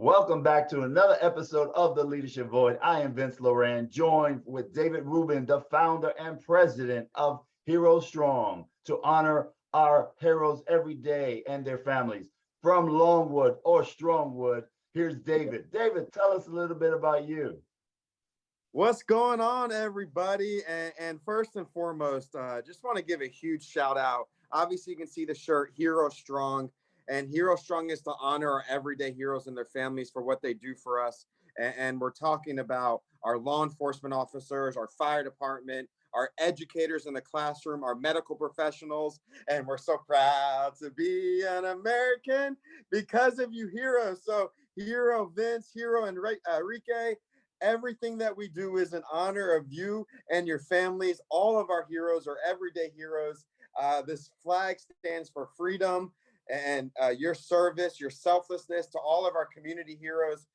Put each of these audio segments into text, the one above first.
Welcome back to another episode of The Leadership Void. I am Vince Loran, joined with David Rubin, the founder and president of Hero Strong, to honor our heroes every day and their families. From Longwood or Strongwood, here's David. David, tell us a little bit about you. What's going on, everybody? And first and foremost, just want to give a huge shout out. Obviously, you can see the shirt Hero Strong, and Hero Strong is to honor our everyday heroes and their families for what they do for us. And we're talking about our law enforcement officers, our fire department, our educators in the classroom, our medical professionals, and we're so proud to be an American because of you heroes. So Hero Vince, Hero Enrique, everything that we do is in honor of you and your families. All of our heroes are everyday heroes. This flag stands for freedom and your service, your selflessness to all of our community heroes.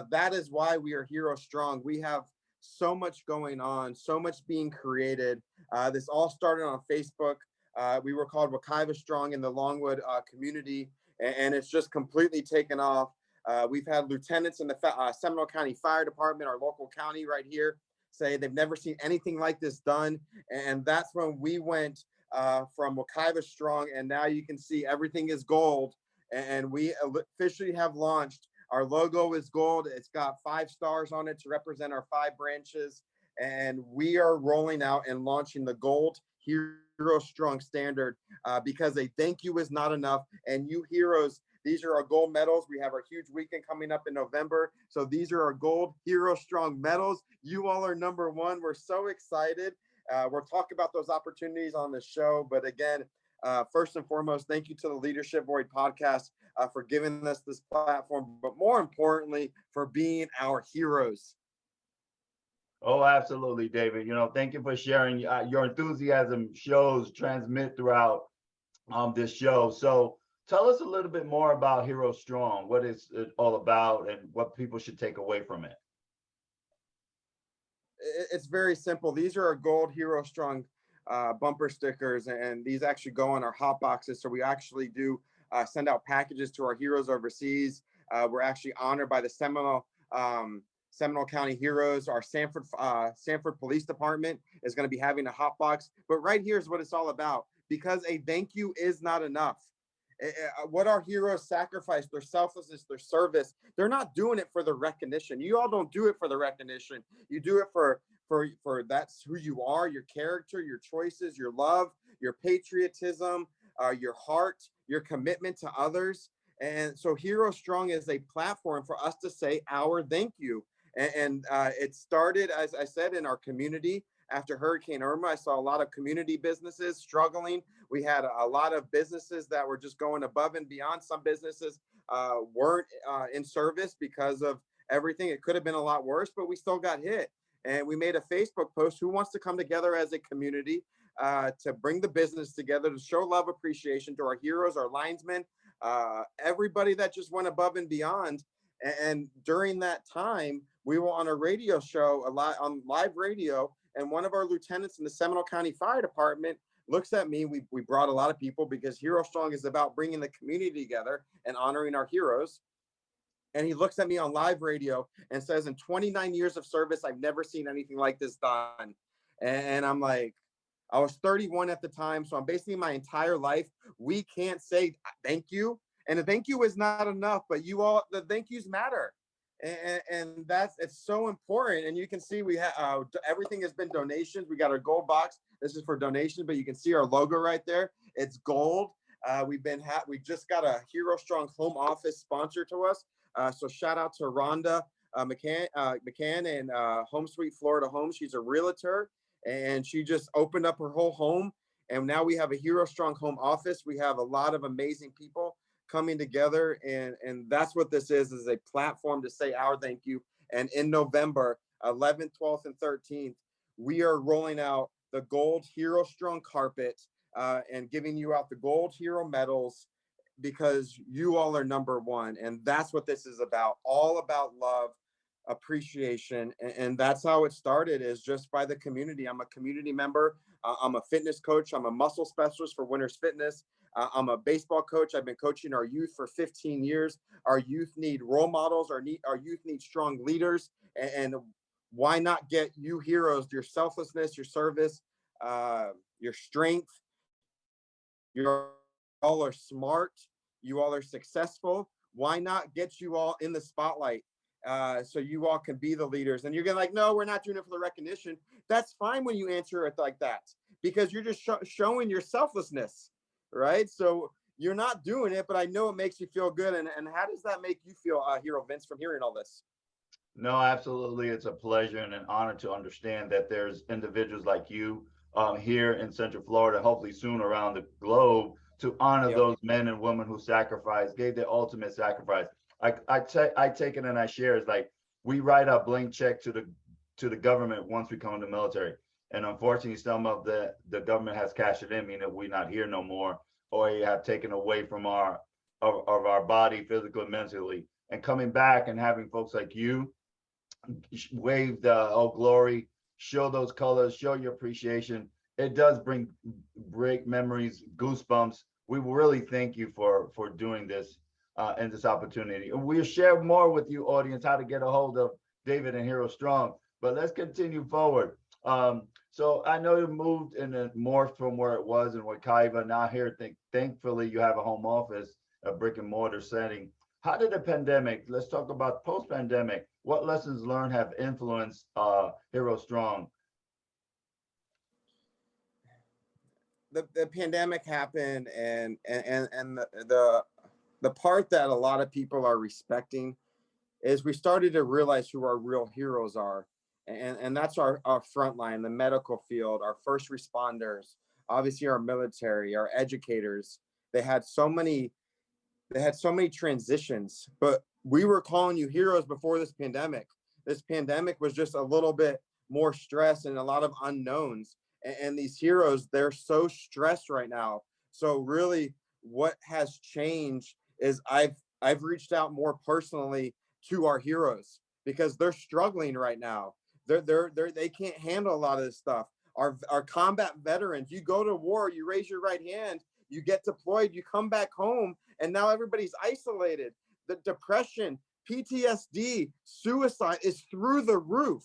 That is why we are Hero Strong. We have so much going on, so much being created. This all started on Facebook. We were called Wekiva Strong in the Longwood community, and it's just completely taken off. We've had lieutenants in the Seminole County Fire Department, our local county right here, say they've never seen anything like this done. And that's when we went from Wekiva Strong, and now you can see everything is gold. And we officially have launched. Our logo is gold. It's got 5 stars on it to represent our 5 branches. And we are rolling out and launching the Gold Hero Strong standard because a thank you is not enough. And you heroes, these are our gold medals. We have our huge weekend coming up in November. So these are our Gold Hero Strong medals. You all are number 1. We're so excited. We'll talk about those opportunities on the show. But again, first and foremost, thank you to the Leadership Void podcast for giving us this platform, but more importantly, for being our heroes. Oh, absolutely, David. Thank you for sharing. Your enthusiasm transmit throughout this show. So tell us a little bit more about Hero Strong. What is it all about and what people should take away from it? It's very simple. These are our Gold Hero Strong bumper stickers, and these actually go on our hot boxes. So we actually do send out packages to our heroes overseas. We're actually honored by the Seminole County Heroes. Our Sanford Police Department is going to be having a hot box. But right here is what it's all about, because a thank you is not enough. What our heroes sacrifice, their selflessness, their service, they're not doing it for the recognition. You all don't do it for the recognition. You do it for that's who you are, your character, your choices, your love, your patriotism, your heart, your commitment to others. And so Hero Strong is a platform for us to say our thank you. And it started, as I said, in our community. After Hurricane Irma, I saw a lot of community businesses struggling. We had a lot of businesses that were just going above and beyond. Some businesses weren't in service because of everything. It could have been a lot worse, but we still got hit. And we made a Facebook post, who wants to come together as a community to bring the business together, to show love, appreciation to our heroes, our linesmen, everybody that just went above and beyond. And during that time, we were on a radio show, on live radio, and one of our lieutenants in the Seminole County Fire Department looks at me. We brought a lot of people because Hero Strong is about bringing the community together and honoring our heroes. And he looks at me on live radio and says, in 29 years of service, I've never seen anything like this done. And I'm like, I was 31 at the time. So I'm basically my entire life, we can't say thank you. And the thank you is not enough, but the thank yous matter. And it's so important. And you can see we have everything has been donations. We got our gold box. This is for donations, but you can see our logo right there. It's gold. We just got a Hero Strong home office sponsor to us. So shout out to Rhonda McCann and Home Sweet Florida Home. She's a realtor, and she just opened up her whole home. And now we have a Hero Strong home office. We have a lot of amazing people coming together, and that's what this is a platform to say our thank you. And in November 11th, 12th, and 13th, we are rolling out the Gold Hero Strong carpet and giving you out the Gold Hero medals, because you all are number 1. And that's what this is about, all about love, appreciation. And that's how it started, is just by the community. I'm a community member. I'm a fitness coach. I'm a muscle specialist for Winners Fitness. I'm a baseball coach. I've been coaching our youth for 15 years. Our youth need role models. Our youth need strong leaders. And why not get you heroes, your selflessness, your service, your strength? You all are smart. You all are successful. Why not get you all in the spotlight, so you all can be the leaders? And you're gonna like, no, we're not doing it for the recognition. That's fine when you answer it like that, because you're just showing your selflessness, right? So you're not doing it, but I know it makes you feel good. And how does that make you feel, Hero Vince, from hearing all this? No, absolutely. It's a pleasure and an honor to understand that there's individuals like you here in Central Florida, hopefully soon around the globe, to honor Yep. those men and women who sacrificed, gave their ultimate sacrifice. I take it and I share. It's like we write a blank check to the government once we come in the military, and unfortunately, some of the government has cashed it in, meaning that we're not here no more, or you have taken away from of our body, physically and mentally. And coming back and having folks like you wave the oh glory, show those colors, show your appreciation. It does bring great memories, goosebumps. We really thank you for doing this and this opportunity. And we'll share more with you, audience, how to get a hold of David and Hero Strong. But let's continue forward. So I know you moved and then morphed from where it was in Wakaiva. Now here, thankfully, you have a home office, a brick and mortar setting. How did the pandemic, let's talk about post-pandemic, what lessons learned have influenced Hero Strong? The pandemic happened, and the part that a lot of people are respecting is we started to realize who our real heroes are. And that's our front line, the medical field, our first responders, obviously our military, our educators. They had so many transitions, but we were calling you heroes before this pandemic. This pandemic was just a little bit more stress and a lot of unknowns. And these heroes, they're so stressed right now. So really what has changed is I've reached out more personally to our heroes because they're struggling right now. They can't handle a lot of this stuff. Our combat veterans, you go to war, you raise your right hand, you get deployed, you come back home, and now everybody's isolated. The depression, PTSD, suicide is through the roof.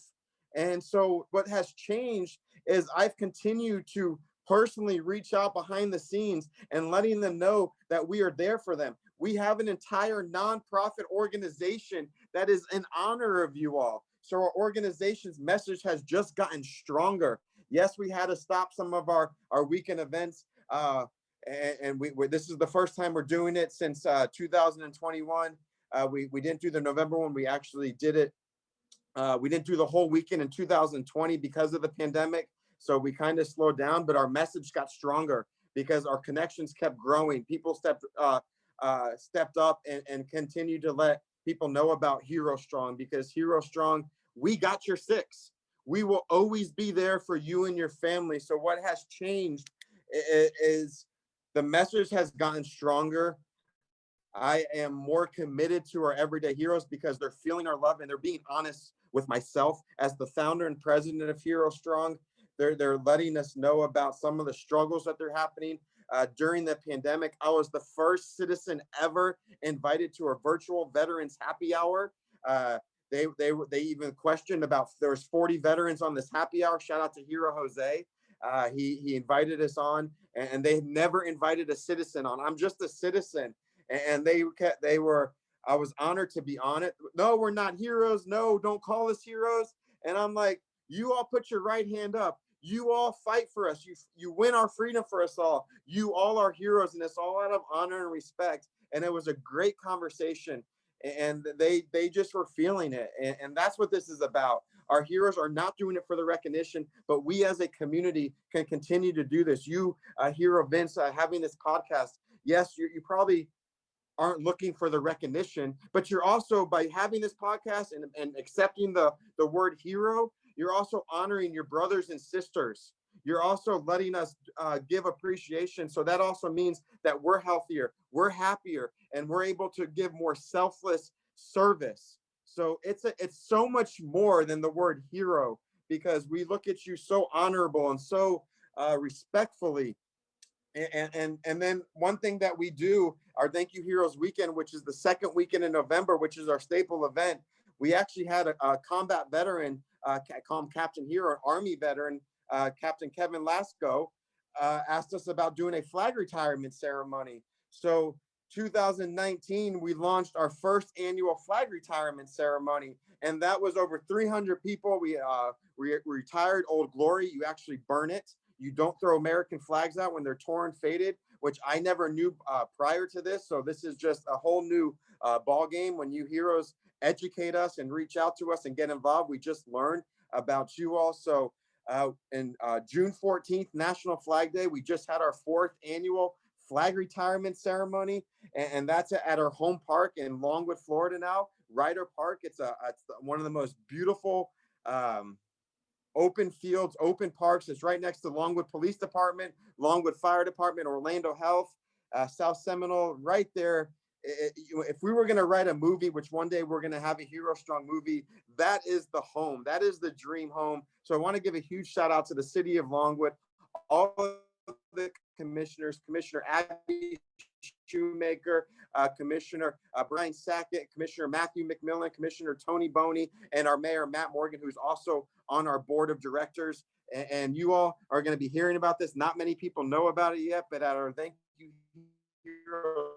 And so what has changed is I've continued to personally reach out behind the scenes and letting them know that we are there for them. We have an entire nonprofit organization that is in honor of you all. So our organization's message has just gotten stronger. Yes, we had to stop some of our weekend events. And we this is the first time we're doing it since 2021. We didn't do the November one. We actually did it. We didn't do the whole weekend in 2020 because of the pandemic. So we kind of slowed down, but our message got stronger because our connections kept growing. People stepped up and continued to let people know about Hero Strong, because Hero Strong, we got your six. We will always be there for you and your family. So what has changed is the message has gotten stronger. I am more committed to our everyday heroes because they're feeling our love and they're being honest with myself as the founder and president of Hero Strong. They're letting us know about some of the struggles that they're happening. During the pandemic, I was the first citizen ever invited to a virtual veterans happy hour. They even questioned about, there was 40 veterans on this happy hour. Shout out to Hero Jose. He invited us on, and they never invited a citizen on. I'm just a citizen. And I was honored to be on it. No, we're not heroes. No, don't call us heroes. And I'm like, you all put your right hand up. You all fight for us. You win our freedom for us all. You all are heroes, and it's all out of honor and respect. And it was a great conversation, and they just were feeling it. And that's what this is about. Our heroes are not doing it for the recognition, but we as a community can continue to do this. You, Hero Vince, having this podcast, yes, you probably aren't looking for the recognition, but you're also, by having this podcast and accepting the word hero, you're also honoring your brothers and sisters. You're also letting us give appreciation. So that also means that we're healthier, we're happier, and we're able to give more selfless service So it's so much more than the word hero, because we look at you so honorable and so respectfully. And then one thing that we do, our Thank You Heroes weekend, which is the second weekend in November, which is our staple event. We actually had a combat veteran, call him Captain Hero, an Army veteran, Captain Kevin Lasco, asked us about doing a flag retirement ceremony. So 2019, we launched our first annual flag retirement ceremony, and that was over 300 people. We retired Old Glory. You actually burn it. You don't throw American flags out when they're torn, faded, which I never knew prior to this. So this is just a whole new ball game. When you heroes educate us and reach out to us and get involved, we just learned about you all. So in June 14th, National Flag Day, we just had our 4th annual flag retirement ceremony, and that's at our home park in Longwood, Florida now, Ryder Park. It's one of the most beautiful open fields, open parks. It's right next to Longwood Police Department, Longwood Fire Department, Orlando Health, South Seminole, right there. If we were going to write a movie, which one day we're going to have a Hero Strong movie, that is the home. That is the dream home. So I want to give a huge shout out to the city of Longwood, all of the commissioners, Commissioner Abby Shoemaker, Commissioner Brian Sackett, Commissioner Matthew McMillan, Commissioner Tony Boney, and our Mayor Matt Morgan, who's also on our board of directors. And you all are going to be hearing about this. Not many people know about it yet, but at our Thank You Hero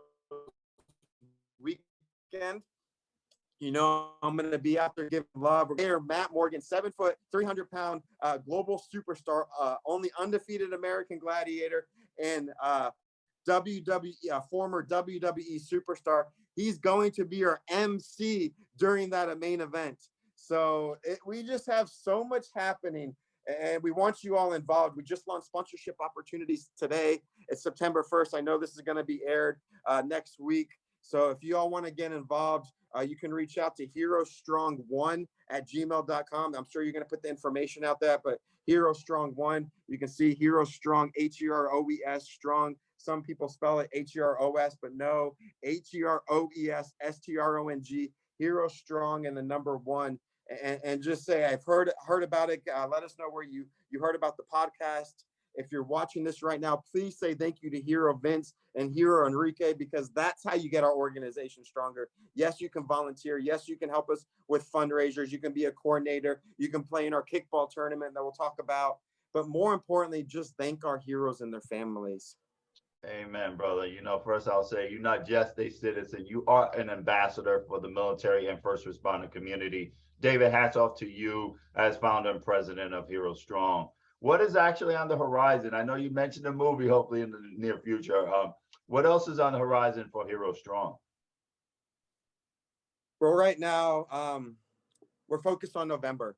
weekend, you know, I'm going to be out there giving love. Mayor Matt Morgan, 7 foot, 300-pound global superstar, only undefeated American gladiator, and former WWE superstar. He's going to be our MC during that main event. So we just have so much happening, and we want you all involved. We just launched sponsorship opportunities today. It's September 1st. I know this is going to be aired next week. So if you all want to get involved, you can reach out to herostrong1@gmail.com. I'm sure you're going to put the information out there, but herostrong1, you can see Hero Strong, HEROES Strong. Some people spell it HEROS, but no, HEROES STRONG, Hero Strong, and the number 1. And just say, I've heard about it. Let us know where you heard about the podcast. If you're watching this right now, please say thank you to Hero Vince and Hero Enrique, because that's how you get our organization stronger. Yes, you can volunteer. Yes, you can help us with fundraisers. You can be a coordinator. You can play in our kickball tournament that we'll talk about. But more importantly, just thank our heroes and their families. Amen, brother. You know, first I'll say you're not just a citizen, you are an ambassador for the military and first responder community. David, hats off to you as founder and president of Hero Strong. What is actually on the horizon? I know you mentioned a movie, hopefully in the near future. What else is on the horizon for Hero Strong? Well, right now, we're focused on November.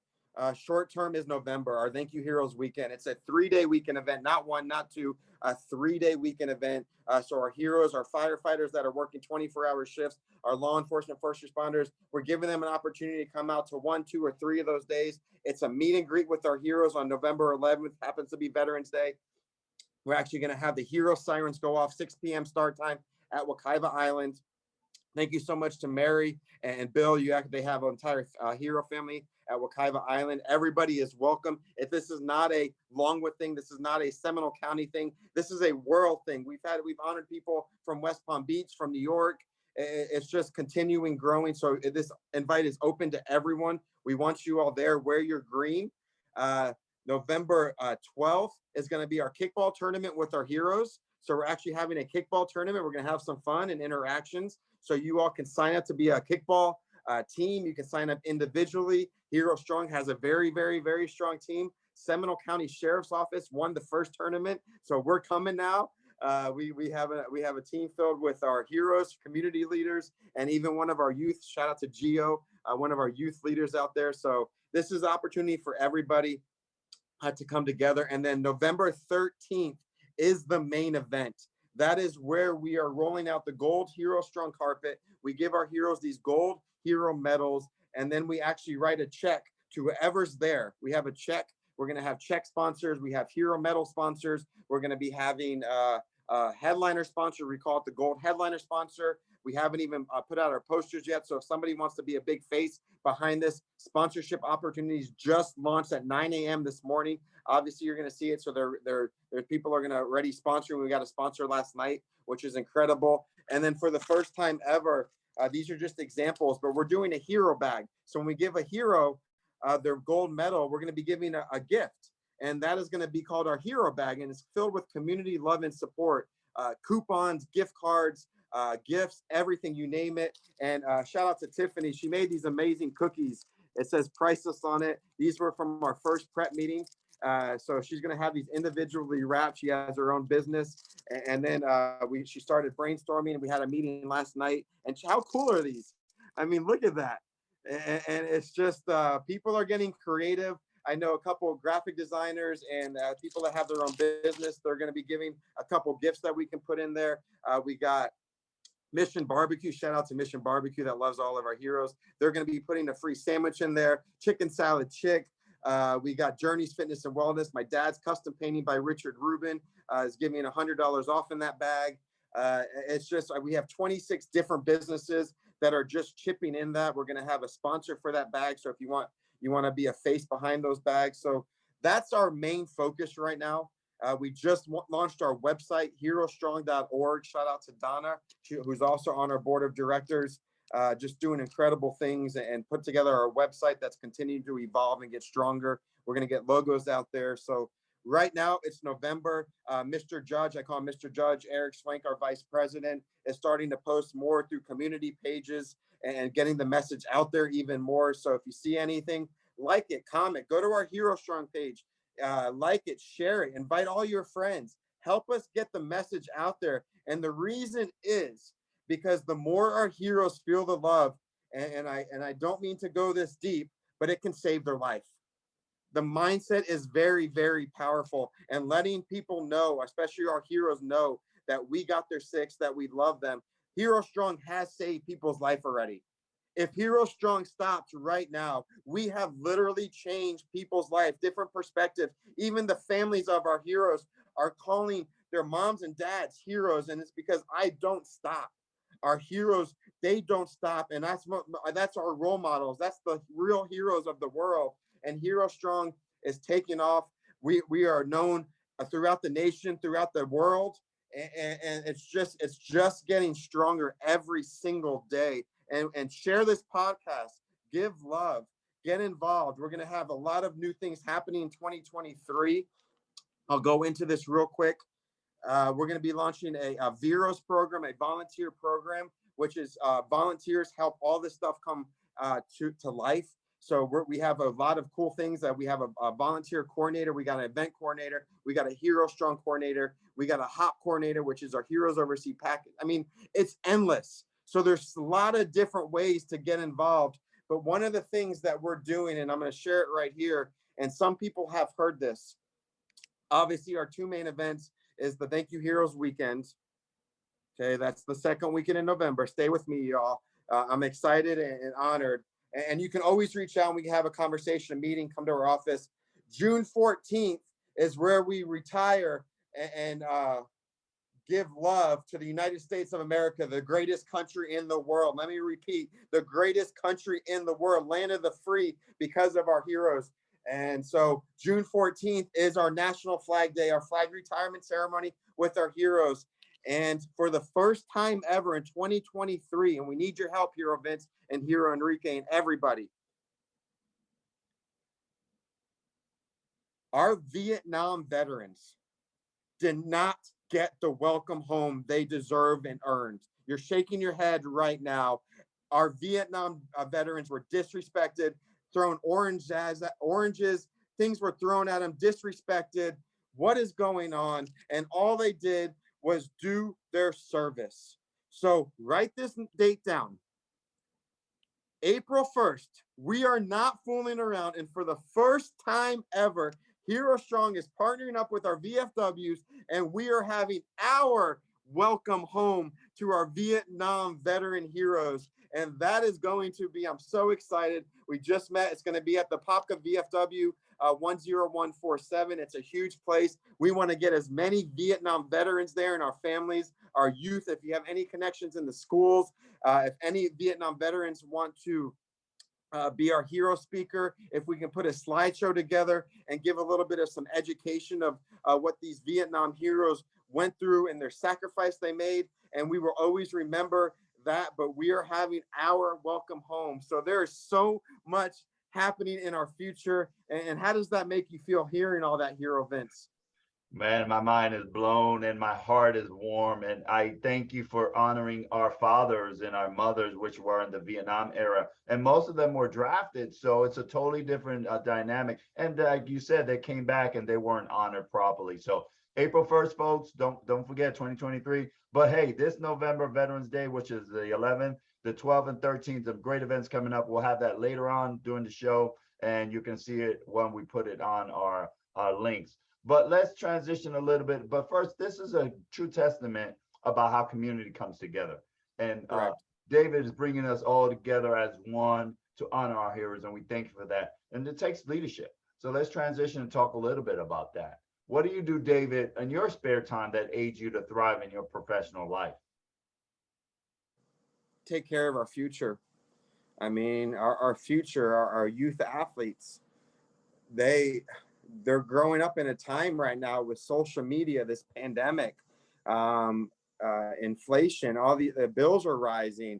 Short term is November, our Thank You Heroes weekend. It's a 3-day weekend event, not 1, not 2, a 3-day weekend event. So our heroes, our firefighters that are working 24-hour shifts, our law enforcement first responders, we're giving them an opportunity to come out to 1, 2, or 3 of those days. It's a meet and greet with our heroes on November 11th, happens to be Veterans Day. We're actually going to have the hero sirens go off, 6 p.m. start time at Wekiva Island. Thank you so much to Mary and Bill. They have an entire hero family at Wekiva Island. Everybody is welcome. If this is not a Longwood thing, this is not a Seminole County thing, this is a world thing. We've honored people from West Palm Beach, from New York. It's just continuing growing. So this invite is open to everyone. We want you all there. Wear your green. November 12th is going to be our kickball tournament with our heroes. So we're actually having a kickball tournament. We're going to have some fun and interactions. So you all can sign up to be a kickball team. You can sign up individually. Hero Strong has a very, very, very strong team. Seminole County Sheriff's Office won the first tournament. So we're coming now. We have a team filled with our heroes, community leaders, and even one of our youth. Shout out to Gio, one of our youth leaders out there. So this is an opportunity for everybody to come together. And then November 13th is the main event. That is where we are rolling out the gold Hero Strong carpet. We give our heroes these gold hero medals, and then we actually write a check to whoever's there. We have a check. We're going to have check sponsors. We have hero medal sponsors. We're going to be having a headliner sponsor. We call it the gold headliner sponsor. We haven't even put out our posters yet. So if somebody wants to be a big face behind this, sponsorship opportunities just launched at 9 a.m. this morning. Obviously, you're going to see it. So there people are going to already sponsor. We got a sponsor last night, which is incredible. And then for the first time ever, these are just examples, but we're doing a hero bag. So when we give a hero their gold medal, we're going to be giving a gift. And that is going to be called our hero bag. And it's filled with community love and support, coupons, gift cards, gifts, everything, you name it. And shout out to Tiffany. She made these amazing cookies. It says priceless on it. These were from our first prep meeting. So she's going to have these individually wrapped. She has her own business. And then she started brainstorming, and we had a meeting last night. And how cool are these? I mean, look at that. And it's just people are getting creative. I know a couple of graphic designers and people that have their own business. They're going to be giving a couple gifts that we can put in there. We got Mission Barbecue. Shout out to Mission Barbecue that loves all of our heroes. They're going to be putting a free sandwich in there. Chicken Salad Chick. We got Journeys Fitness and Wellness. My dad's custom painting by David Rubin is giving $100 off in that bag. It's just, we have 26 different businesses that are just chipping in that. We're going to have a sponsor for that bag. So if you want to be a face behind those bags. So that's our main focus right now. We just launched our website, herostrong.org. Shout out to Donna, who's also on our board of directors, just doing incredible things and put together our website that's continuing to evolve and get stronger. We're going to get logos out there. So right now it's November. Mr. Judge, I call him Mr. Judge, Eric Swank, our vice president, is starting to post more through community pages and getting the message out there even more. So if you see anything, like it, comment, go to our Hero Strong page, like it, share it, invite all your friends, help us get the message out there. And the reason is because the more our heroes feel the love, and I don't mean to go this deep, but it can save their life. The mindset is very, very powerful, and letting people know, especially our heroes, know that we got their six, that we love them. Hero Strong has saved people's life already. If Hero Strong stops right now, we have literally changed people's life, different perspectives. Even the families of our heroes are calling their moms and dads heroes, and it's because I don't stop. Our heroes, they don't stop, and that's our role models. That's the real heroes of the world. And Hero Strong is taking off. We are known throughout the nation, throughout the world, and it's just getting stronger every single day. And share this podcast, give love, get involved. We're going to have a lot of new things happening in 2023. I'll go into this real quick. We're going to be launching a Veros program, a volunteer program, which is volunteers help all this stuff come to life. So we have a lot of cool things. That we have a volunteer coordinator. We got an event coordinator. We got a Hero Strong coordinator. We got a HOP coordinator, which is our Heroes Oversee package. I mean, it's endless. So there's a lot of different ways to get involved. But one of the things that we're doing, and I'm going to share it right here, and some people have heard this. Obviously, our two main events is the Thank You Heroes Weekend. Okay, that's the second weekend in November. Stay with me, y'all. I'm excited and honored. And you can always reach out and we can have a conversation, a meeting, come to our office. June 14th is where we retire and give love to the United States of America, the greatest country in the world. Let me repeat, the greatest country in the world, land of the free, because of our heroes. And so June 14th is our National Flag Day, our flag retirement ceremony with our heroes. And for the first time ever in 2023, and we need your help, Hero Vince and Hero Enrique and everybody, our Vietnam veterans did not get the welcome home they deserve and earned. You're shaking your head right now. Our Vietnam veterans were disrespected, thrown oranges, things were thrown at them, disrespected. What is going on? And all they did was do their service. So write this date down. April 1st, we are not fooling around. And for the first time ever, Hero Strong is partnering up with our VFWs, and we are having our welcome home to our Vietnam veteran heroes. And that is going to be, I'm so excited. We just met. It's going to be at the Popka VFW 10147. It's a huge place. We want to get as many Vietnam veterans there and our families, our youth. If you have any connections in the schools, if any Vietnam veterans want to be our hero speaker, if we can put a slideshow together and give a little bit of some education of what these Vietnam heroes went through and their sacrifice they made. And we will always remember that, but we are having our welcome home. So there is so much happening in our future. And how does that make you feel hearing all that, Hero Vince? Man, my mind is blown and my heart is warm. And I thank you for honoring our fathers and our mothers, which were in the Vietnam era. And most of them were drafted. So it's a totally different dynamic. And like you said, they came back and they weren't honored properly. So April 1st, folks, don't forget 2023. But hey, this November, Veterans Day, which is the 11th, the 12th and 13th, of great events coming up. We'll have that later on during the show. And you can see it when we put it on our links. But let's transition a little bit. But first, this is a true testament about how community comes together. And David is bringing us all together as one to honor our heroes, and we thank you for that. And it takes leadership. So let's transition and talk a little bit about that. What do you do, David, in your spare time that aids you to thrive in your professional life? Take care of our future. I mean, our future, our youth athletes, they they're growing up in a time right now with social media, this pandemic, inflation, all the bills are rising.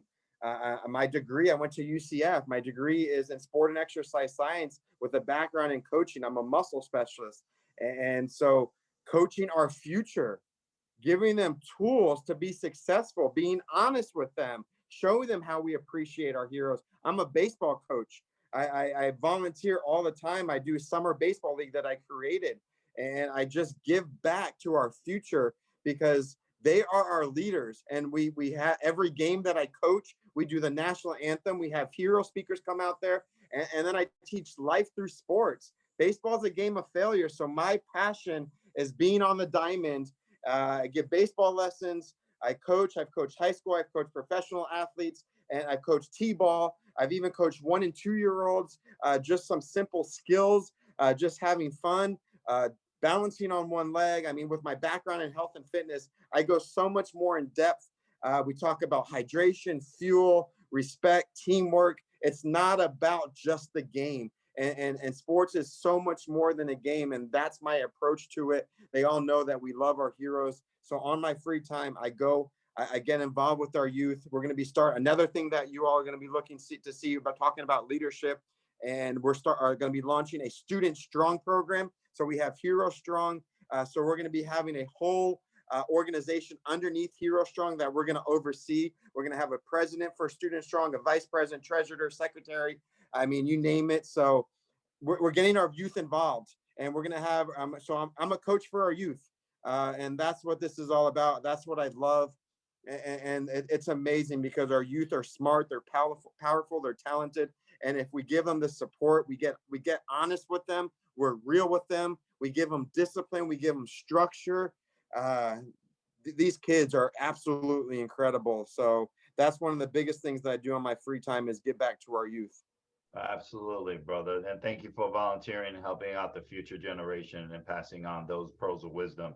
My degree, I went to UCF. My degree is in sport and exercise science with a background in coaching. I'm a muscle specialist. And so coaching our future, giving them tools to be successful, being honest with them, showing them how we appreciate our heroes. I'm a baseball coach. I volunteer all the time. I do summer baseball league that I created, and I just give back to our future because they are our leaders. And we have every game that I coach, we do the national anthem. We have hero speakers come out there, and then I teach life through sports. Baseball is a game of failure, so my passion is being on the diamond. I give baseball lessons. I've coached high school. I've coached professional athletes, and I've coached t-ball. I've even coached 1 and 2 year olds, just some simple skills, just having fun, balancing on one leg. I mean, with my background in health and fitness, I go so much more in depth. We talk about hydration, fuel, respect, teamwork. It's not about just the game. And sports is so much more than a game. And that's my approach to it. They all know that we love our heroes. So on my free time, I get involved with our youth. We're going to be another thing that you all are going to be looking to see about talking about leadership. And are going to be launching a Student Strong program. So we have Hero Strong. So we're going to be having a whole organization underneath Hero Strong that we're going to oversee. We're going to have a president for Student Strong, a vice president, treasurer, secretary. I mean, you name it. So we're getting our youth involved, and we're going to have, I'm a coach for our youth. And that's what this is all about. That's what I love. And it's amazing because our youth are smart, they're powerful, they're talented. And if we give them the support, we get honest with them, we're real with them, we give them discipline, we give them structure. These kids are absolutely incredible. So that's one of the biggest things that I do on my free time is give back to our youth. Absolutely, brother. And thank you for volunteering and helping out the future generation and passing on those pearls of wisdom.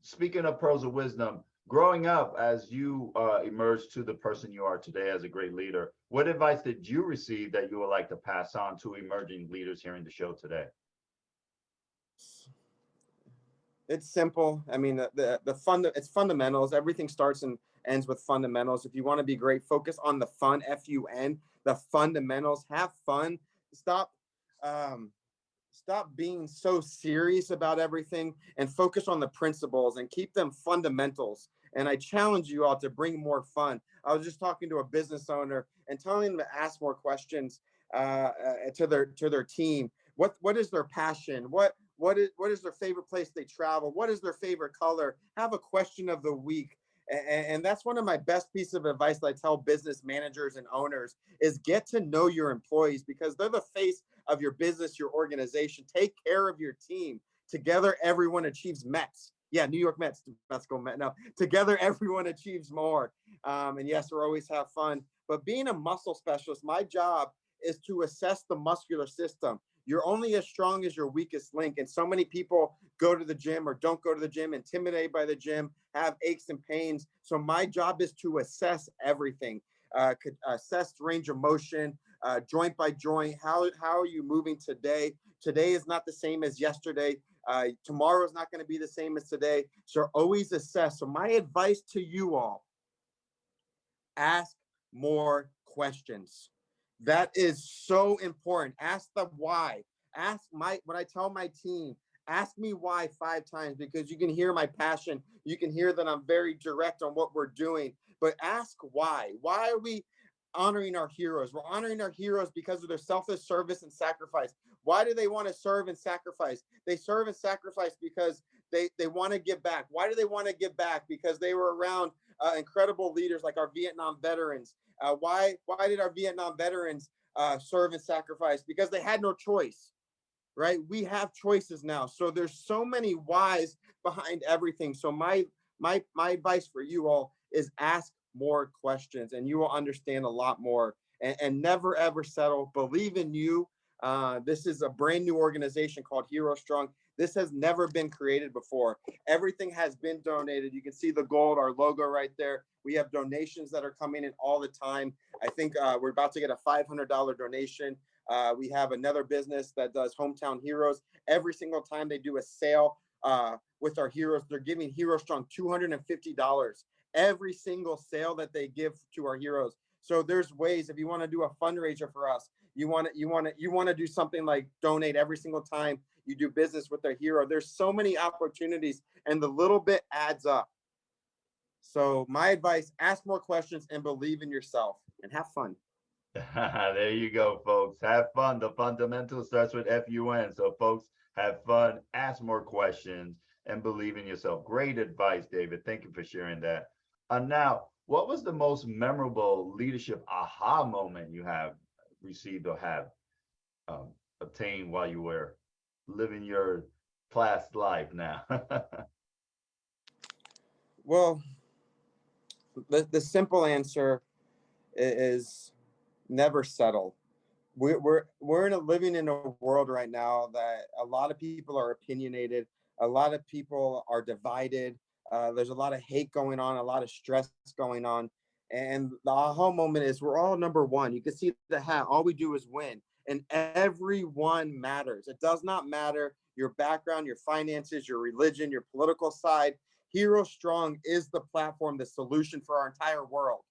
Speaking of pearls of wisdom, growing up as you emerged to the person you are today as a great leader, what advice did you receive that you would like to pass on to emerging leaders hearing the show today? It's simple. I mean, it's fundamentals. Everything starts and ends with fundamentals. If you want to be great, focus on the fun, F-U-N, the fundamentals. Have fun. Stop being so serious about everything and focus on the principles and keep them fundamentals. And I challenge you all to bring more fun. I was just talking to a business owner and telling them to ask more questions to their team. What is their passion? What is their favorite place they travel? What is their favorite color? Have a question of the week. And that's one of my best pieces of advice that I tell business managers and owners is get to know your employees because they're the face of your business, your organization. Take care of your team. Together, everyone achieves Mets. Yeah, New York Mets. Let's go Mets. No, together, everyone achieves more. And yes, we always have fun. But being a muscle specialist, my job is to assess the muscular system. You're only as strong as your weakest link. And so many people go to the gym or don't go to the gym, intimidated by the gym, have aches and pains. So my job is to assess everything, assess range of motion, joint by joint. How are you moving today? Today is not the same as yesterday. Tomorrow is not going to be the same as today. So always assess. So my advice to you all, ask more questions. That is so important. Ask the why. When I tell my team, ask me why 5 times, because you can hear my passion. You can hear that I'm very direct on what we're doing, but ask why. Why are we honoring our heroes? We're honoring our heroes because of their selfless service and sacrifice. Why do they want to serve and sacrifice? They serve and sacrifice because they want to give back. Why do they want to give back? Because they were around incredible leaders like our Vietnam veterans. Why did our Vietnam veterans serve and sacrifice? Because they had no choice, right? We have choices now. So there's so many whys behind everything. So my advice for you all is ask more questions, and you will understand a lot more. And never ever settle. Believe in you. This is a brand new organization called Hero Strong. This has never been created before. Everything has been donated. You can see the gold, our logo right there. We have donations that are coming in all the time. I think we're about to get a $500 donation. We have another business that does Hometown Heroes. Every single time they do a sale with our heroes, they're giving Hero Strong $250 every single sale that they give to our heroes. So there's ways, if you want to do a fundraiser for us, you want to do something like donate every single time you do business with their hero. There's so many opportunities, and the little bit adds up. So my advice, ask more questions and believe in yourself and have fun. There you go, folks. Have fun. The fundamental starts with FUN. So, folks, have fun, ask more questions, and believe in yourself. Great advice, David. Thank you for sharing that. Now, what was the most memorable leadership aha moment you have received or have obtained while you were living your class life now? Well, the simple answer is never settle. Living in a world right now that a lot of people are opinionated, a lot of people are divided. There's a lot of hate going on, a lot of stress going on, and the aha moment is we're all number one. You can see the hat. All we do is win, and everyone matters. It does not matter your background, your finances, your religion, your political side. Hero Strong is the platform, the solution for our entire world.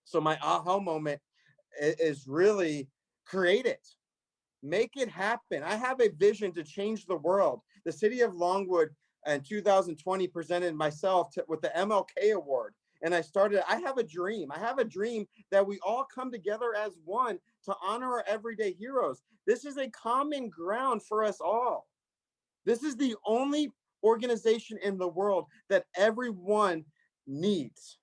So my aha moment is really create it, make it happen. I have a vision to change the world. The city of Longwood in 2020 presented myself with the MLK Award. And I have a dream. I have a dream that we all come together as one to honor our everyday heroes. This is a common ground for us all. This is the only organization in the world that everyone needs.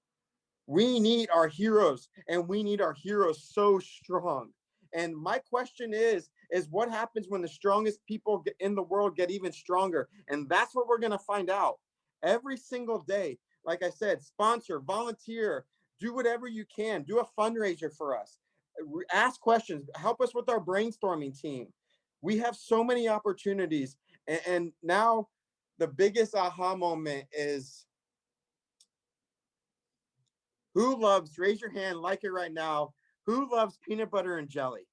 We need our heroes, and we need our heroes so strong. And my question is what happens when the strongest people in the world get even stronger? And that's what we're going to find out every single day. Like I said, sponsor, volunteer, do whatever you can. Do a fundraiser for us. Ask questions. Help us with our brainstorming team. We have so many opportunities. And now the biggest aha moment is, who loves, raise your hand, like it right now, who loves peanut butter and jelly?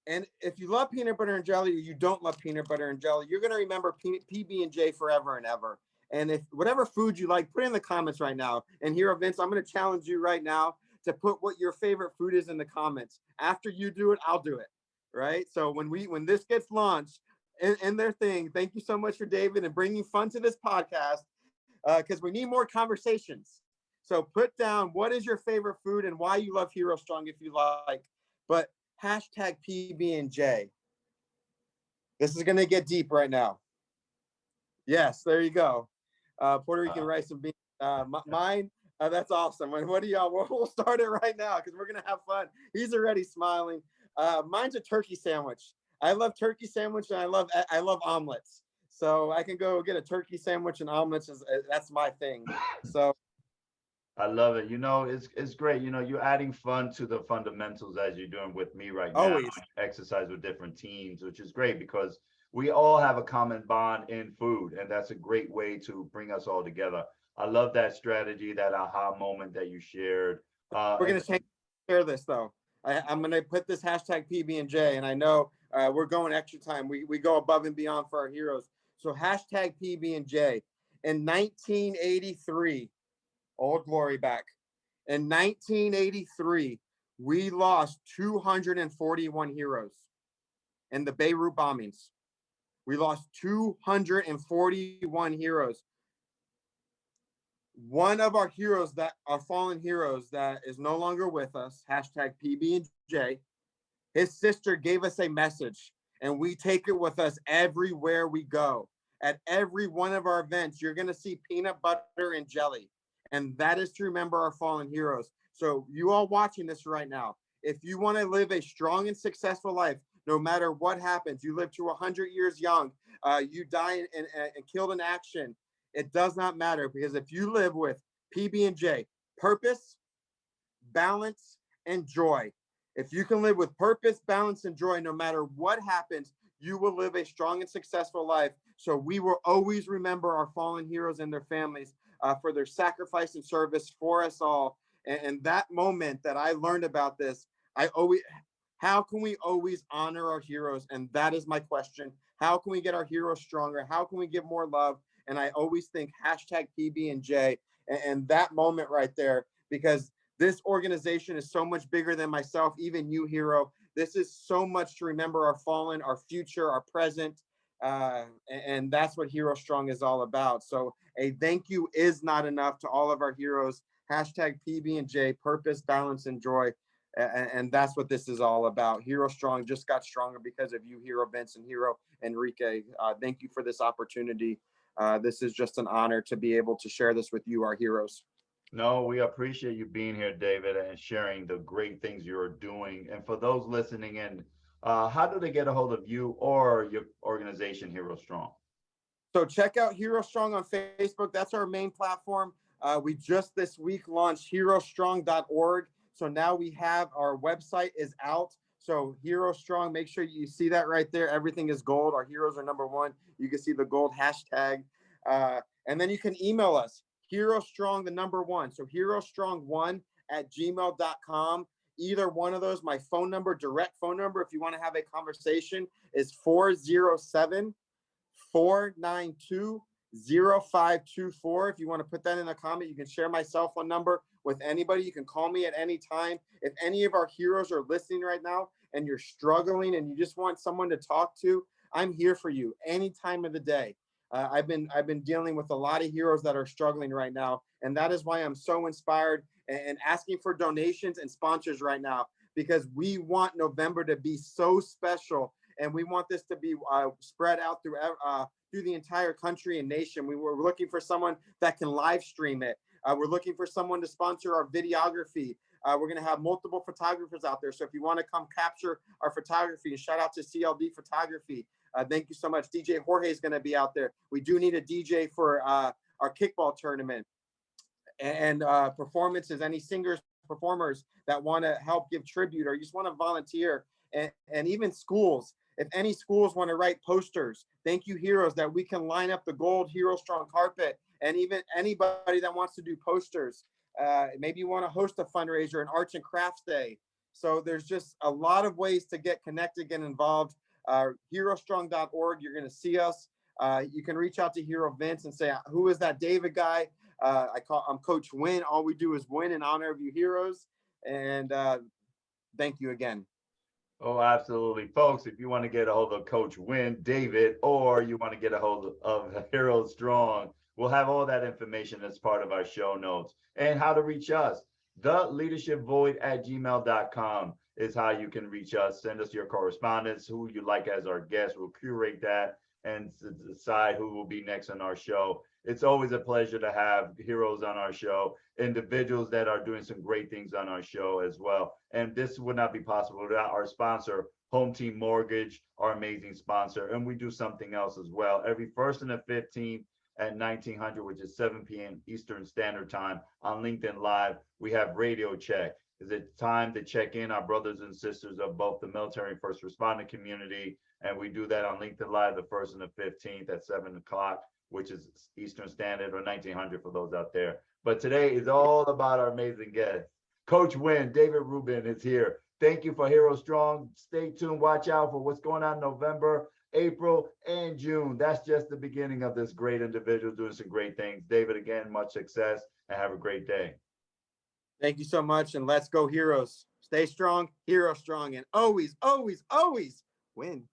And if you love peanut butter and jelly, or you don't love peanut butter and jelly, you're going to remember PB&J forever and ever. And if whatever food you like, put it in the comments right now. And here, Vince, I'm going to challenge you right now to put what your favorite food is in the comments. After you do it, I'll do it. Right? So when this gets launched in their thing, thank you so much for David and bringing fun to this podcast, because we need more conversations. So put down what is your favorite food and why you love Hero Strong if you like. But hashtag PB&J. This is going to get deep right now. Yes, there you go. Puerto Rican rice and beans. Mine, that's awesome. And what do y'all? We'll start it right now because we're going to have fun. He's already smiling. Mine's a turkey sandwich. I love turkey sandwich, and I love omelets. So I can go get a turkey sandwich and omelets. That's my thing. So I love it. It's great. You're adding fun to the fundamentals as you're doing with me right now. Always. Exercise with different teams, which is great because we all have a common bond in food, and that's a great way to bring us all together. I love that strategy, that aha moment that you shared. We're And gonna share this though. I'm gonna put this hashtag PB&J, and I know we're going extra time. We go above and beyond for our heroes. So hashtag PB&J. In 1983, old glory back. In 1983, we lost 241 heroes in the Beirut bombings. We lost 241 heroes. One of our heroes, that our fallen heroes, that is no longer with us, hashtag PB&J, his sister gave us a message, and we take it with us everywhere we go. At every one of our events, you're going to see peanut butter and jelly, and that is to remember our fallen heroes. So you all watching this right now, if you want to live a strong and successful life, no matter what happens, you live to 100 years young, you die and killed in action, it does not matter, because if you live with PB&J, purpose, balance, and joy, if you can live with purpose, balance, and joy, no matter what happens, you will live a strong and successful life. So we will always remember our fallen heroes and their families for their sacrifice and service for us all. And that moment that I learned about this, how can we always honor our heroes? And that is my question. How can we get our heroes stronger? How can we give more love? And I always think hashtag PB&J, and that moment right there, because this organization is so much bigger than myself, even you, hero. This is so much to remember our fallen, our future, our present. And that's what Hero Strong is all about. So a thank you is not enough to all of our heroes. Hashtag PB&J, purpose, balance, and joy. And that's what this is all about. Hero Strong just got stronger because of you, Hero Vince and Hero Enrique. Thank you for this opportunity. This is just an honor to be able to share this with you, our heroes. No, we appreciate you being here, David, and sharing the great things you're doing. And for those listening in, how do they get a hold of you or your organization, Hero Strong? So check out Hero Strong on Facebook. That's our main platform. We just this week launched herostrong.org. So now we have our website is out. So Hero Strong, make sure you see that right there. Everything is gold. Our heroes are number one. You can see the gold hashtag. And then you can email us, Hero Strong, the number one. So herostrong1@gmail.com. Either one of those, my phone number, direct phone number, if you want to have a conversation, is 407-492-0524. If you want to put that in a comment, you can share my cell phone number with anybody. You can call me at any time. If any of our heroes are listening right now and you're struggling and you just want someone to talk to, I'm here for you any time of the day. I've been dealing with a lot of heroes that are struggling right now, and that is why I'm so inspired and asking for donations and sponsors right now, because we want November to be so special, and we want this to be spread out through the entire country and nation. We're looking for someone that can live stream it. We're looking for someone to sponsor our videography. We're going to have multiple photographers out there. So if you want to come capture our photography, shout out to CLD Photography. Thank you so much. DJ Jorge is going to be out there. We do need a DJ for our kickball tournament and performances. Any singers, performers that want to help give tribute or you just want to volunteer, and even schools. If any schools want to write posters, thank you, heroes, that we can line up the gold Hero Strong carpet, and even anybody that wants to do posters. Maybe you want to host a fundraiser, an arts and crafts day. So there's just a lot of ways to get connected, get involved. Herostrong.org, you're going to see us. You can reach out to Hero Vince and say, who is that David guy? I'm Coach Win. All we do is win in honor of you heroes. And thank you again. Oh, absolutely. Folks, if you want to get a hold of Coach Win, David, or you want to get a hold of Hero Strong, we'll have all that information as part of our show notes. And how to reach us. theleadershipvoid@gmail.com is how you can reach us. Send us your correspondence, who you like as our guest. We'll curate that and decide who will be next on our show. It's always a pleasure to have heroes on our show, individuals that are doing some great things on our show as well. And this would not be possible without our sponsor, Home Team Mortgage, our amazing sponsor. And we do something else as well. Every 1st and the 15th at 1900, which is 7 p.m. Eastern Standard Time on LinkedIn Live. We have Radio Check. Is it time to check in our brothers and sisters of both the military and first responder community? And we do that on LinkedIn Live the 1st and the 15th at 7 o'clock, which is Eastern Standard, or 1900 for those out there. But today is all about our amazing guest. Coach Win, David Rubin is here. Thank you for Hero Strong. Stay tuned. Watch out for what's going on in November, April, and June. That's just the beginning of this great individual doing some great things. David, again, much success and have a great day. Thank you so much. And let's go, Heroes. Stay strong, hero strong, and always, always, always win.